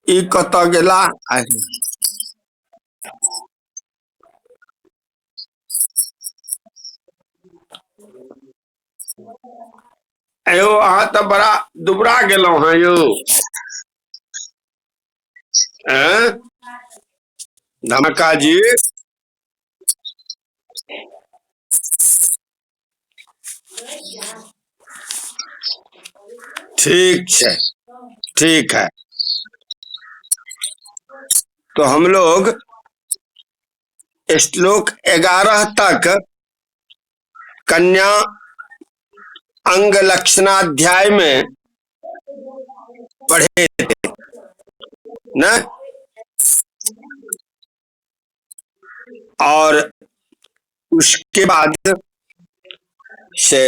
ई कत गेला? यो अहाँ तो बड़ा दुबरा गेलो हैं यो। धमका जी ठीक है, ठीक है। तो हम लोग श्लोक 11 तक कन्या अंग लक्षणाध्याय में पढ़े थे ना, और उसके बाद से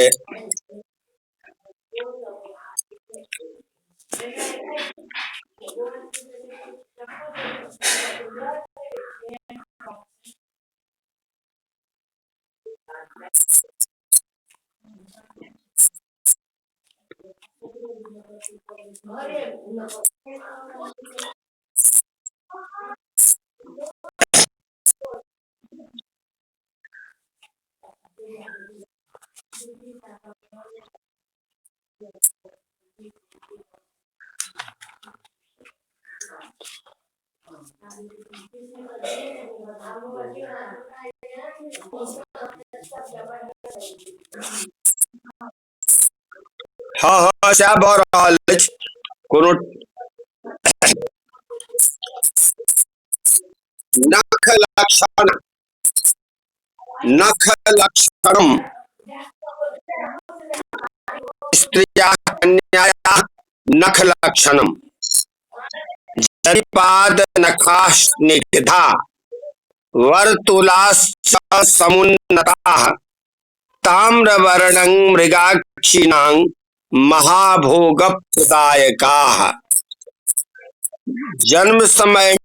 हाँ हाँ क्या भऽ रहल अछि? कोनो नख लक्षण, नख लक्षणम स्त्रियाः कन्यायाः नख लक्षणम जरिपाद नखास्निग्धा वर्तुलाश्च समुन्नताः ताम्रवर्णं मृगाक्षिणां महाभोगप्रदायकाः। जन्म समय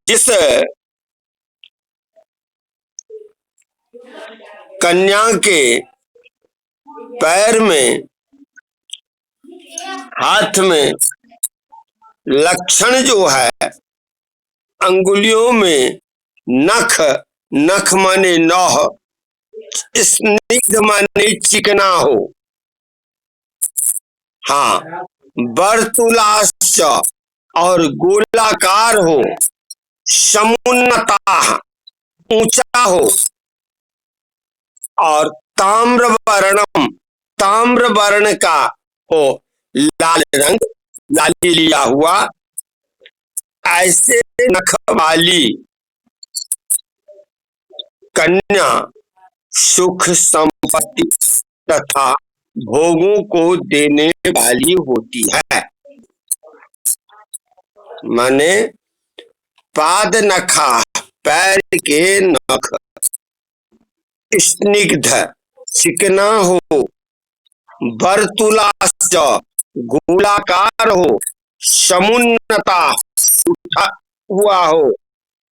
जिस कन्या के पैर में, हाथ में लक्षण जो है, अंगुलियों में नख, नख माने नौह, स्निग्ध माने चिकना हो, हाँ, वर्तुलाश्च और गोलाकार हो, समुन्नता ऊंचा हो, और ताम्रवर्णम, ताम्र वर्ण का हो, लाल रंग, लाली लिया हुआ, ऐसे नख वाली कन्या सुख संपत्ति तथा भोगों को देने वाली होती है। माने पाद नखा, पैर के नख, स्निग्ध चिकना हो, वर्तुलाश्च गोलाकार हो, समुन्नता उठा हुआ हो,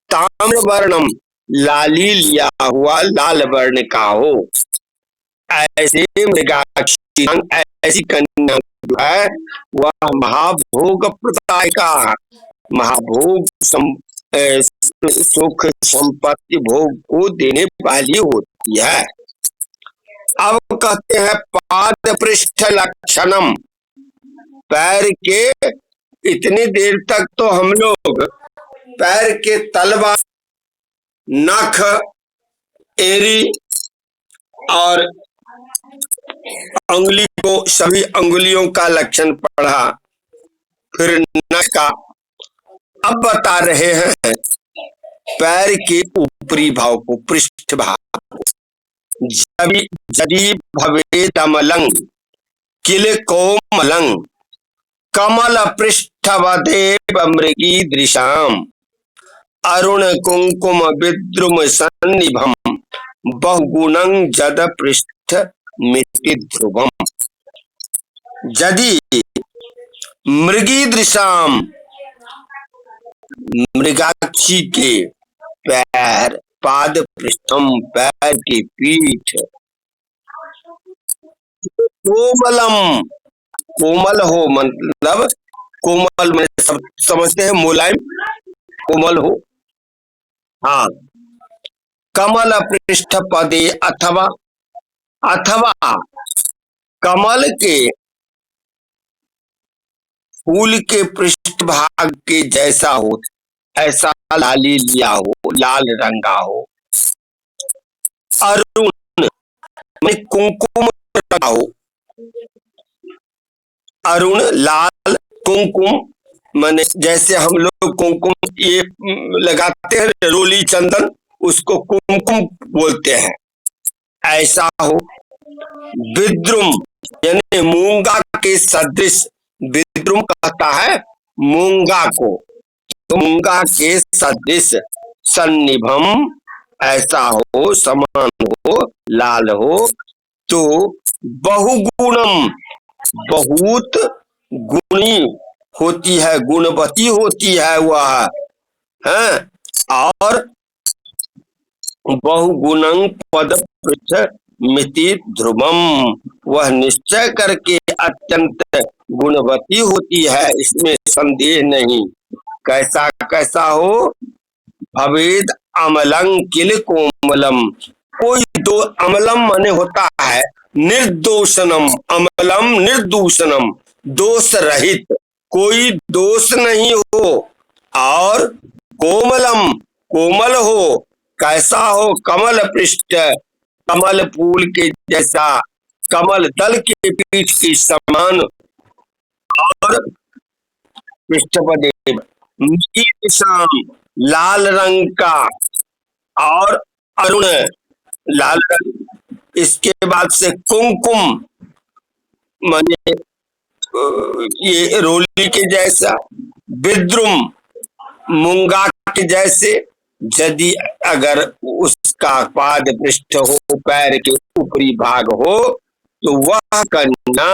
ताम्र वर्णम लाली लिया हुआ लाल वर्ण का हो, ऐसे मृगाक्षी, ऐसी कन्या जो है वह महाभोग प्रदायका, महाभोग सुख संपत्ति भोग को देने वाली होती है। अब कहते हैं पाद पृष्ठ लक्षणम, पैर के, इतनी देर तक तो हम लोग पैर के तलवा, नख, एरी और अंगुली को, सभी अंगुलियों का लक्षण पढ़ा, फिर नख का। अब बता रहे हैं पैर के ऊपरी भाव को, पृष्ठ भाव को। जदि भवेदमलं किल कोमलं कमल पृष्ठवदेव मृगीदृशाम् अरुण कुंकुम विद्रुम सन्निभम बहुगुणं जद पृष्ठ मिति ध्रुवम। यदि मृगीदृशाम, मृगाक्षी के पैर, पाद पृष्ठम पैर की पीठ, कोमलम, कोमल हो मतलब कोमल में सब समझते हैं मुलायम, कोमल हो। हाँ, कमल पृष्ठ पदे अथवा, अथवा कमल के फूल के पृष्ठ भाग के जैसा हो, ऐसा लाली लिया हो, लाल रंगा हो। अरुण में कुमकुम रंगा हो, अरुण लाल, कुमकुम माने जैसे हम लोग कुमकुम ये लगाते हैं रोली चंदन, उसको कुमकुम बोलते हैं, ऐसा हो। विद्रुम यानी मूंगा के सदृश, विद्रुम कहता है मूंगा को, तो मूंगा के सदृश, सन्निभम ऐसा हो, समान हो, लाल हो। तो बहुगुणम बहुत गुणी होती है, गुणवती होती है वह है। और बहुगुणं पद पृष्ठ मिति ध्रुवम, वह निश्चय करके अत्यंत गुणवती होती है, इसमें संदेह नहीं। कैसा कैसा हो, भवेद अमलं किल कोमलम, कोई दो, अमलम माने होता है निर्दोषनम, अमलम निर्दूषणम, दोष रहित, कोई दोष नहीं हो। और कोमलम कोमल हो, कैसा हो, कमल पृष्ठ, कमल फूल के जैसा, कमल दल के पीठ के समान। और पृष्ठपदे शाम लाल रंग का, और अरुण लाल रंग। इसके बाद से कुमकुम माने ये रोली के जैसा, विद्रुम मूंगा के जैसे। यदि अगर उसका पाद पृष्ठ हो, पैर के ऊपरी भाग हो, तो वह कन्या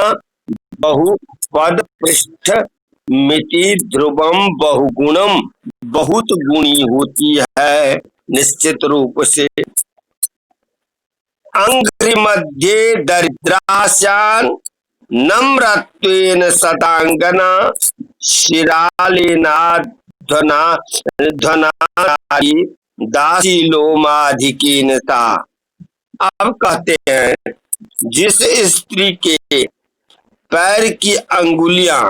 बहुपद पृष्ठ मिति ध्रुवम बहुगुणम, बहुत गुणी होती है निश्चित रूप से। अंघ्रि मध्ये दरिद्रास्यान नम्रत्वेन सदांगना, शिरालेनाध्वना ध्वनारी दासी लोमाधिकीन सा। अब कहते हैं जिस स्त्री के पैर की अंगुलियां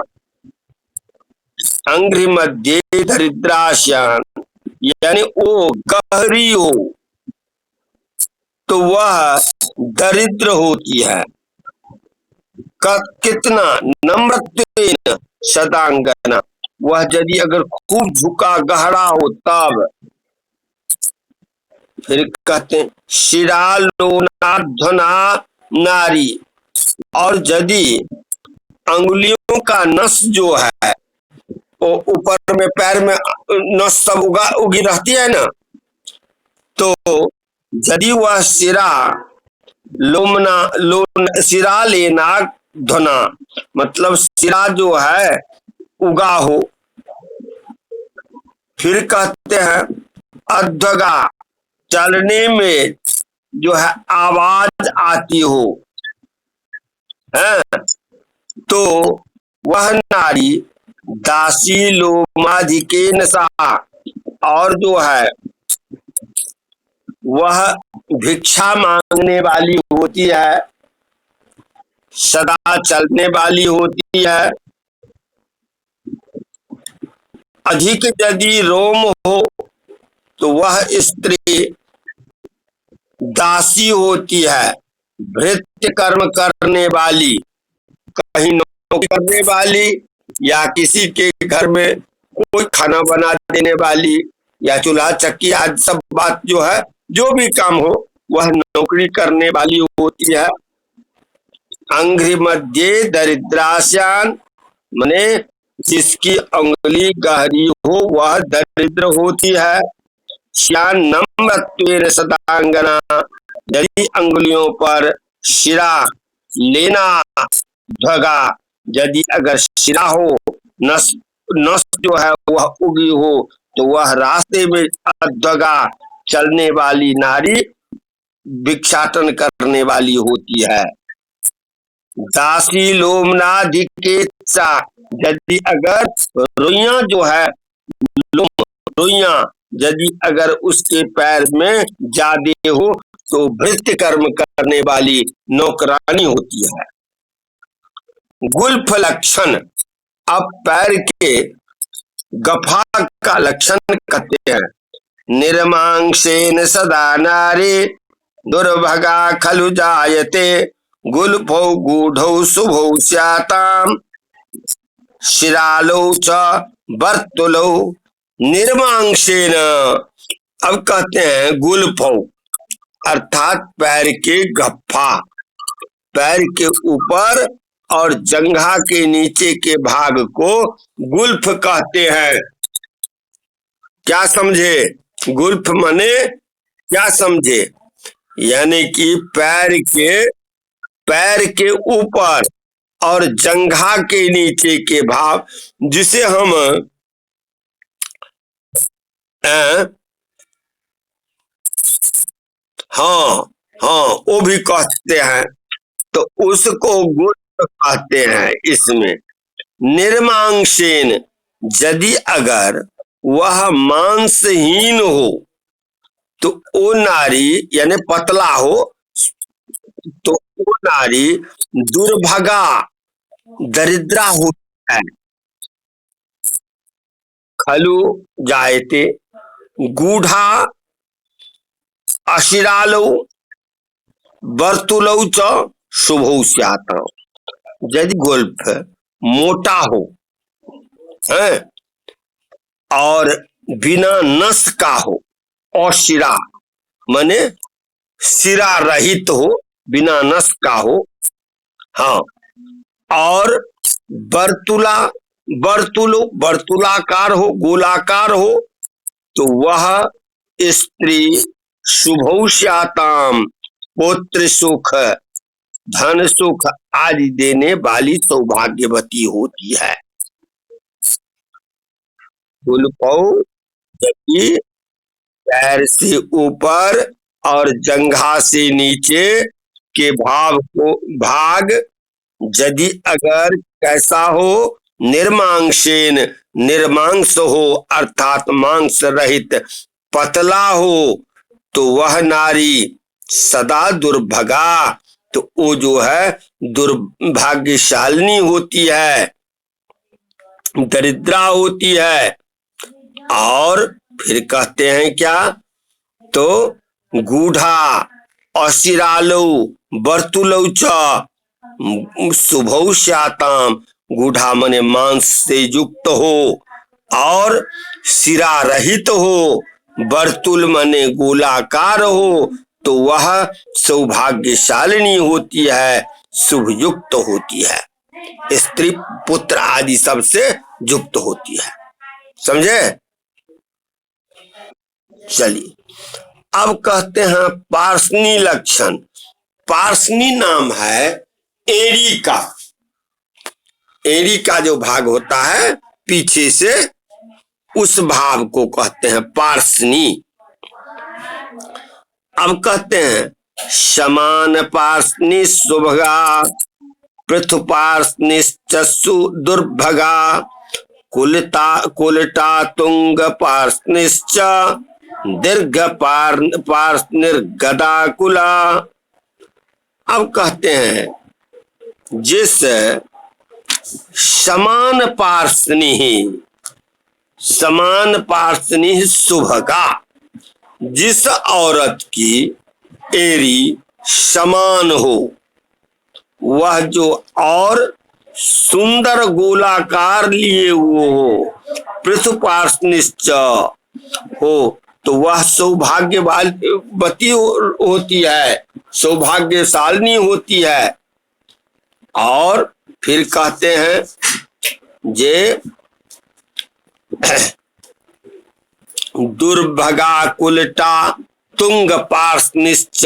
अंघ्रि मध्य दरिद्रास्यान यानी वो गहरी हो, तो वह दरिद्र होती है। कितना, नम्रत्वेन सदांगना, वह यदि अगर खूब झुका गहरा हो तब। फिर कहते हैं शिरालोनाध्वना नारी, और यदि अंगुलियों का नस जो है वो ऊपर में पैर में नस सब उगी रहती है ना, तो यदि वह शिरा लोमना लोन शिरा लेना ध्वना मतलब शिरा जो है उगा हो। फिर कहते हैं अध्वगा, चलने में जो है आवाज आती हो, है तो वह नारी दासी लोमाधिकेन सा, और जो है वह भिक्षा मांगने वाली होती है, सदा चलने वाली होती है। अधिक यदि रोम हो तो वह स्त्री दासी होती है, भृत्य कर्म करने वाली, कहीं नौकरी करने वाली, या किसी के घर में कोई खाना बना देने वाली, या चूल्हा चक्की आदि सब बात जो है, जो भी काम हो वह नौकरी करने वाली होती है। अंघ्रि मध्ये दरिद्रास्यान माने जिसकी अंगुली गहरी हो वह दरिद्र होती है। श्यान नम्रत्वेन सदांगना, यदि अंगुलियों पर शिरा लेना ध्वगा, यदि अगर शिरा हो, नस नस जो है वह उगी हो, तो वह रास्ते में अध्वगा चलने वाली नारी भिक्षाटन करने वाली होती है। दासी लोमनाधिकेत्सा, यदि अगर रुइयां जो है, रुइयां यदि अगर उसके पैर में ज्यादा हो तो भृत्य कर्म करने वाली नौकरानी होती है। गुल्फ लक्षण, अब पैर के गफा का लक्षण कहते हैं। निर्मांसेन सदा नारी दुर्भगा खलु जायते, गुल्फौ गूढ़ौ शुभौ स्याताम शिरालौ च वर्तुलौ निर्मांसेन। अब कहते हैं गुल्फौ अर्थात पैर के गफ्फा, पैर के ऊपर और जंघा के नीचे के भाग को गुल्फ कहते हैं। क्या समझे? गुल्फ माने क्या समझे? यानी कि पैर के ऊपर और जंघा के नीचे के भाग, जिसे हम वो भी कहते हैं, तो उसको गुल्फ कहते हैं। इसमें निर्मांसेन, यदि अगर वह मांसहीन हो तो वो नारी यानी पतला हो तो वो नारी दुर्भगा दरिद्रा होती है। खलु जायते गूढ़ा अशिरालौ वर्तुलौ च शुभौ स्यात्। यदि गुल्फ मोटा हो है और बिना नस का हो, और शिरा माने सिरा रहित हो, बिना नस का हो, हाँ, और वर्तुलाकार हो, गोलाकार हो, तो वह स्त्री शुभौ स्याताम, पुत्र सुख धन सुख आदि देने वाली सौभाग्यवती होती है। गुल्फौ यदि पैर से ऊपर और जंघा से नीचे के भाग यदि अगर कैसा हो, निर्मांसेन निर्मांस हो अर्थात मांस रहित पतला हो, तो वह नारी सदा दुर्भगा, तो वो जो है दुर्भाग्यशालिनी होती है, दरिद्रा होती है। और फिर कहते हैं क्या, तो गूढ़ा अशिरालौ वर्तुलौ च शुभौ स्याताम, गूढ़ा मने मांस से युक्त हो और सिरा रहित हो, वर्तुल मने गोलाकार हो, तो वह सौभाग्यशालिनी होती है, शुभ युक्त होती है, स्त्री पुत्र आदि सबसे युक्त होती है। समझे? चलिए अब कहते हैं पार्षणी लक्षण। पार्षणी नाम है एड़ी का, एड़ी का जो भाग होता है पीछे से, उस भाव को कहते हैं पार्षणी। अब कहते हैं समान पार्षणी सुभगा पृथु पार्षणिश्चसु दुर्भगा कुलटा तुंग पार्षणिश्च दीर्घ पार्षणिर्गदाकुला। अब कहते हैं जिस समान पार्षणी सुभगा, जिस औरत की एड़ी समान हो, वह जो और सुंदर गोलाकार लिए हुए हो, पृथु पार्षणिश्च हो, तो वह सौभाग्यवती होती है, सौभाग्यशालिनी होती है। और फिर कहते हैं जे दुर्भगा कुलटा तुंग पार्षणिश्च,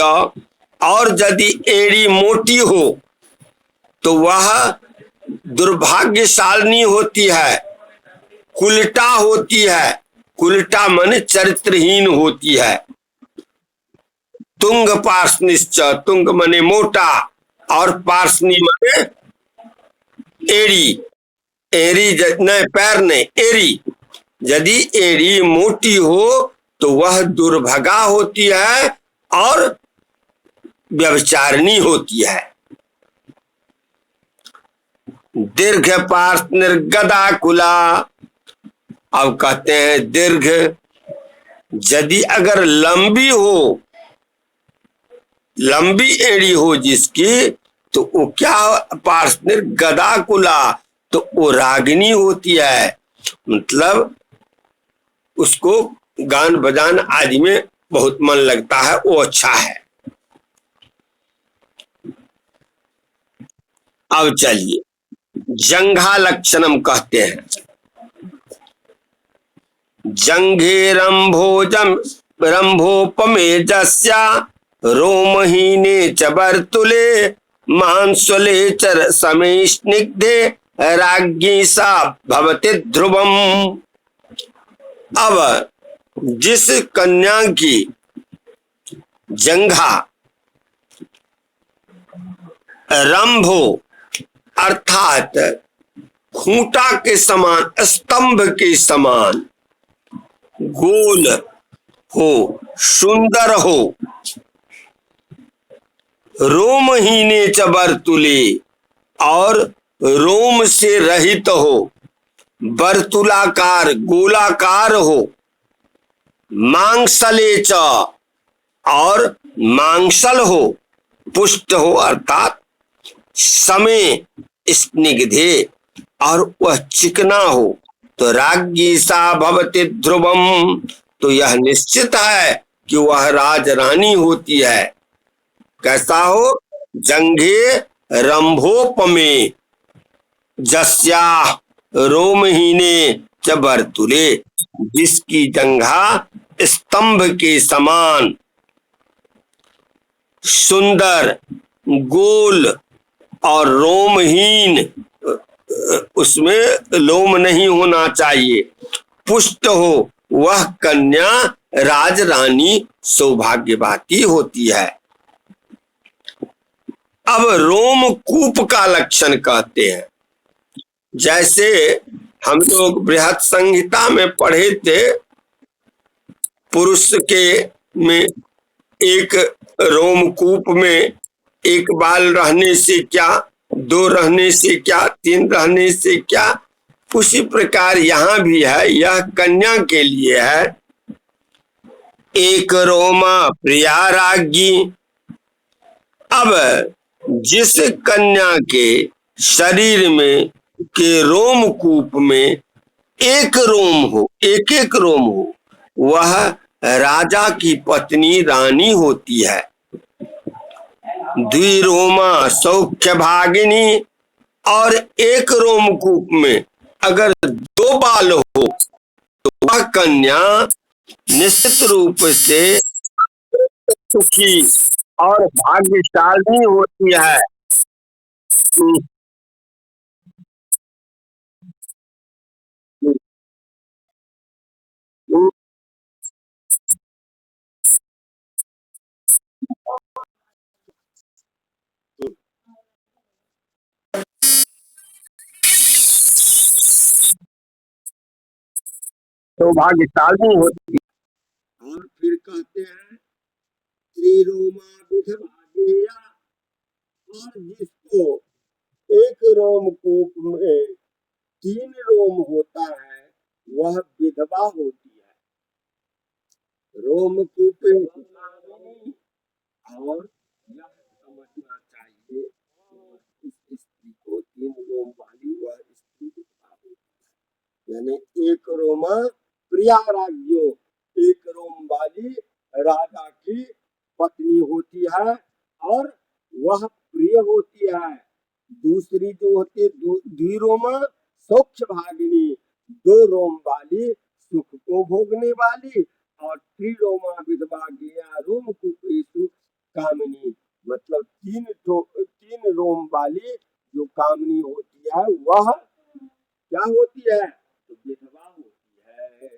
और यदि एड़ी मोटी हो तो वह दुर्भाग्यशालिनी होती है, कुलटा होती है, कुलटा माने चरित्रहीन होती है। तुंग पार्षणिश्च, तुंग माने मोटा और पार्सनी माने एड़ी, एड़ी नहीं, पैर नहीं, एड़ी। यदि एड़ी मोटी हो तो वह दुर्भगा होती है और व्यभिचारिणी होती है। दीर्घ पार्श निर्गदा कुला। अब कहते हैं दीर्घ, यदि अगर लंबी हो, लंबी एड़ी हो जिसकी, तो वो क्या, पार्षनिर गदा कुला, तो वो रागिनी होती है। मतलब उसको गान बजान आदि में बहुत मन लगता है, वो अच्छा है। अब चलिए जंघा लक्षणम कहते हैं। जंघे रंभोजम रंभोपमे जस्या रोमहीने च वर्तुले मांसले च समे स्निग्धे राज्ञी सा भवति ध्रुवम। अब जिस कन्या की जंघा रंभो अर्थात खूंटा के समान, स्तंभ के समान गोल हो, सुंदर हो, रोमहीने च वर्तुले और रोम से रहित हो, वर्तुलाकार गोलाकार हो, मांसले च और मांसल हो, पुष्ट हो अर्थात समय स्निग्धे और वह चिकना हो, तो राज्ञी सा भवति ध्रुवम, तो यह निश्चित है कि वह राजरानी होती है। कैसा हो? जंघे रंभोपमे जस्या रोमहीने च वर्तुले, जिसकी जंघा स्तंभ के समान सुंदर, गोल और रोमहीन, उसमें लोम नहीं होना चाहिए, पुष्ट हो, वह कन्या राजरानी सौभाग्यवती होती है। अब रोमकूप का लक्षण कहते हैं। जैसे हम लोग बृहत संहिता में पढ़े थे, पुरुष के में एक रोमकूप में एक बाल रहने से क्या, दो रहने से क्या, तीन रहने से क्या, उसी प्रकार यहाँ भी है। यह कन्या के लिए है। एक रोमा प्रिया राज्ञी। अब जिस कन्या के शरीर में के रोमकूप में एक रोम हो, एक एक रोम हो, वह राजा की पत्नी रानी होती है। द्विरोमा सौख्य भागिनी। और एक रोमकूप में अगर दो बाल हो तो वह कन्या निश्चित रूप से सुखी और भाग्यशाली होती है। सौभाग्यशाली होती है। और फिर कहते हैं त्रिरोमा विधवा, और जिसको एक रोमकूप में तीन रोम होता है वह विधवा होती है। रोमकूप और यह समझना चाहिए, इस स्त्री को तीन रोम वाली वह स्त्री विधवा होती है। यानी एक रोमा प्रिया राज्यो, एक रोम वाली राजा की पत्नी होती है और वह प्रिय होती है। दूसरी जो होती है द्विरोमा सौख्य भागिनी, दो रोम वाली सुख को भोगने वाली, और त्रिरोमा विधवा गया रोम कुपेशु कामिनी, मतलब तीन रोम वाली जो कामिनी होती है वह क्या होती है? तो विधवा होती है।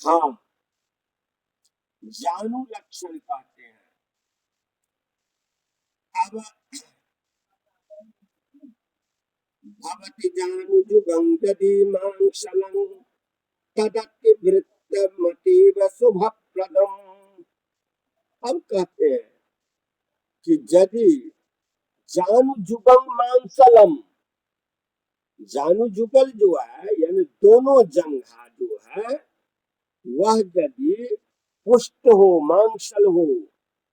हाँ, जानू लक्षण कहते हैं। अब भवति जानुजुगं यदि मांसलं तदति वृत्तमतीव शुभप्रदम्। अब कहते हैं कि यदि जानुजुगं मांसलम, जानुजुगल जो है यानी दोनों जंघा जो है वह यदि पुष्ट हो, मांसल हो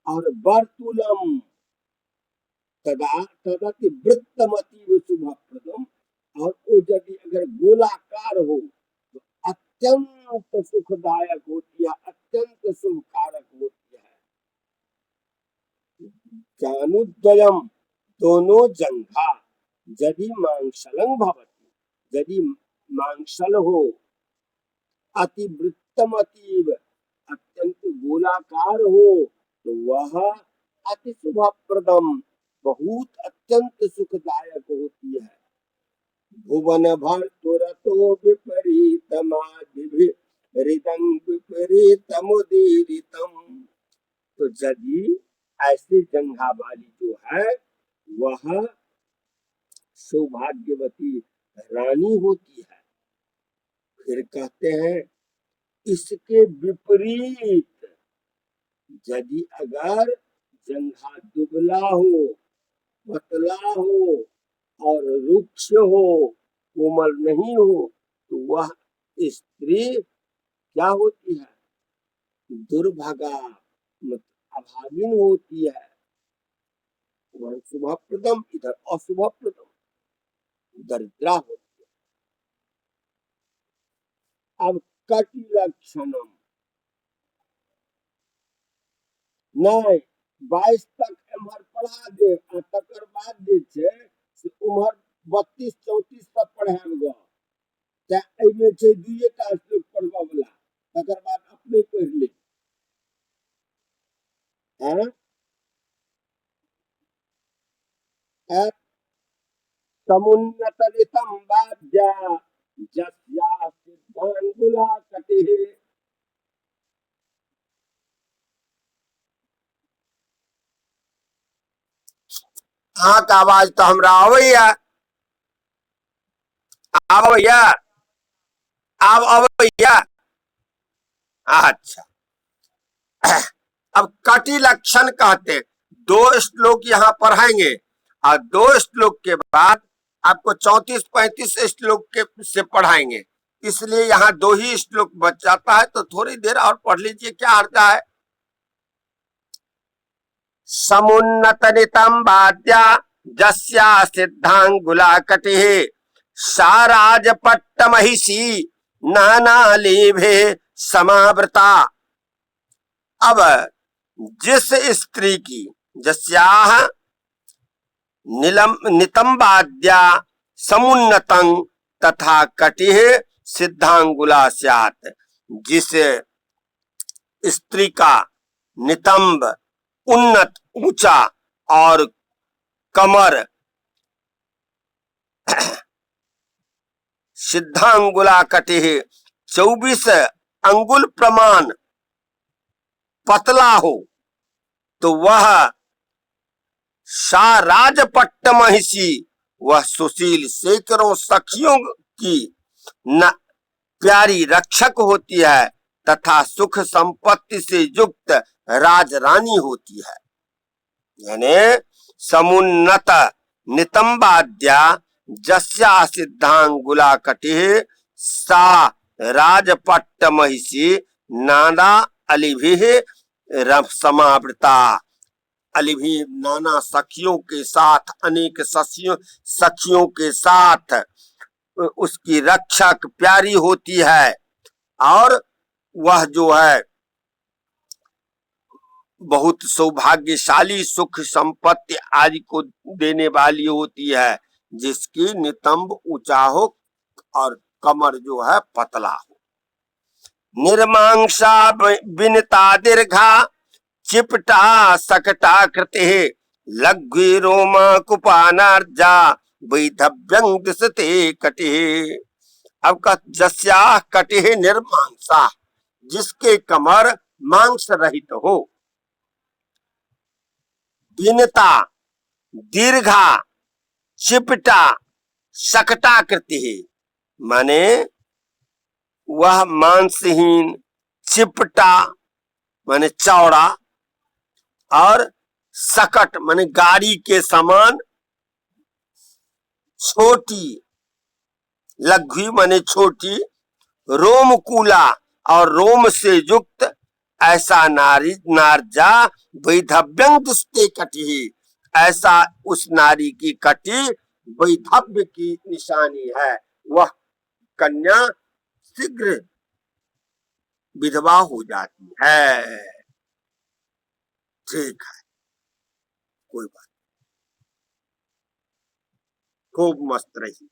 और वर्तुलम तदति वृत्तमतीव शुभप्रदम, और वो यदि अगर गोलाकार हो तो अत्यंत सुखदायक होती है, अत्यंत शुभकारक होती है। जानुद्वयम दोनों जंघा यदि मांसलं भवति, यदि मांसल हो, अतिवृत्तम अतीव अत्यंत गोलाकार हो तो वह अति शुभप्रदम बहुत अत्यंत सुखदायक होती है। भुवन भर्तुरतो विपरीतमादिभिः हृदं विपरीतमुदीरितम्। तो यदि ऐसी जंघा वाली जो है वह सौभाग्यवती रानी होती है। फिर कहते हैं इसके विपरीत यदि अगर जंघा दुबला हो, पतला हो और रुक्ष हो, कोमल नहीं हो तो वह स्त्री क्या होती है? दुर्भागा, अभागिन होती है। वह शुभप्रदम, इधर अशुभप्रदम, दरिद्रा होती है। अब कटि लक्षणम नहीं 22 तक एम्हर पढ़ा दे, तकर बाद जे छै से उम्हर 32-34 तक पढ़ाएब ग। चाहे एमे छै दुइटा श्लोक पढ़बा वाला, तकर बाद अपने पढ़ ले। हैं समुन्नतरितं वाद्या जस्या सिद्धांगुला कटिः। हाँ का आवाज तो हमरा आबैया, आबैया, आब आबैया। अच्छा, अब कटि लक्षण कहते, 2 श्लोक यहाँ पढ़ाएंगे और 2 श्लोक के बाद आपको 34-35 श्लोक के से पढ़ाएंगे, इसलिए यहाँ 2 ही श्लोक बच जाता है। तो थोड़ी देर और पढ़ लीजिए, क्या अर्थ है। समुन्नतरितं वाद्या जस्या सिद्धांगुला कटिः सा राजपट्टमहिषी नानालेभे समावृता। अब जिस स्त्री की जस्याः नितंबाद्या समुन्नतं तथा कटिः सिद्धांगुला स्यात्, जिस स्त्री का नितंब उन्नत ऊंचा और कमर सिद्धांगुला कटिः 24 अंगुल प्रमाण पतला हो तो वह सा राजपट्ट महिषी, वह सुशील सैकड़ों सखियों की न प्यारी रक्षक होती है तथा सुख संपत्ति से युक्त राजरानी होती है। यानी समुन्नत नितंबाद्या जस्या सिद्धांगुला कटिः सा राजपट्ट महिषी नाना अलिभिः समावृता। अलिभि नाना सखियों के साथ, अनेक सखियों के साथ उसकी रक्षक प्यारी होती है, और वह जो है बहुत सौभाग्यशाली सुख संपत्ति आदि को देने वाली होती है, जिसकी नितंब ऊंचा हो और कमर जो है पतला हो। निर्मांसा विनता दीर्घा चिपटा सकटा कृते लघ्वी रोमा कुपानार्जा वैधव्यं दिशते कटिः। अब का जस्या कटिः निर्मांसा, जिसके कमर मांस रहित हो, विनता दीर्घा चिपटा शकटाकृति है, माने वह मांसहीन, चिपटा माने चौड़ा, और सकट माने गाड़ी के समान, छोटी, लघ्वी माने छोटी, रोमकूला और रोम से युक्त ऐसा नारी नारजा वैधव्यं दुष्टे कटी, ऐसा उस नारी की कटी वैधव्य की निशानी है, वह कन्या शीघ्र विधवा हो जाती है। ठीक है, कोई बात, खूब मस्त रही।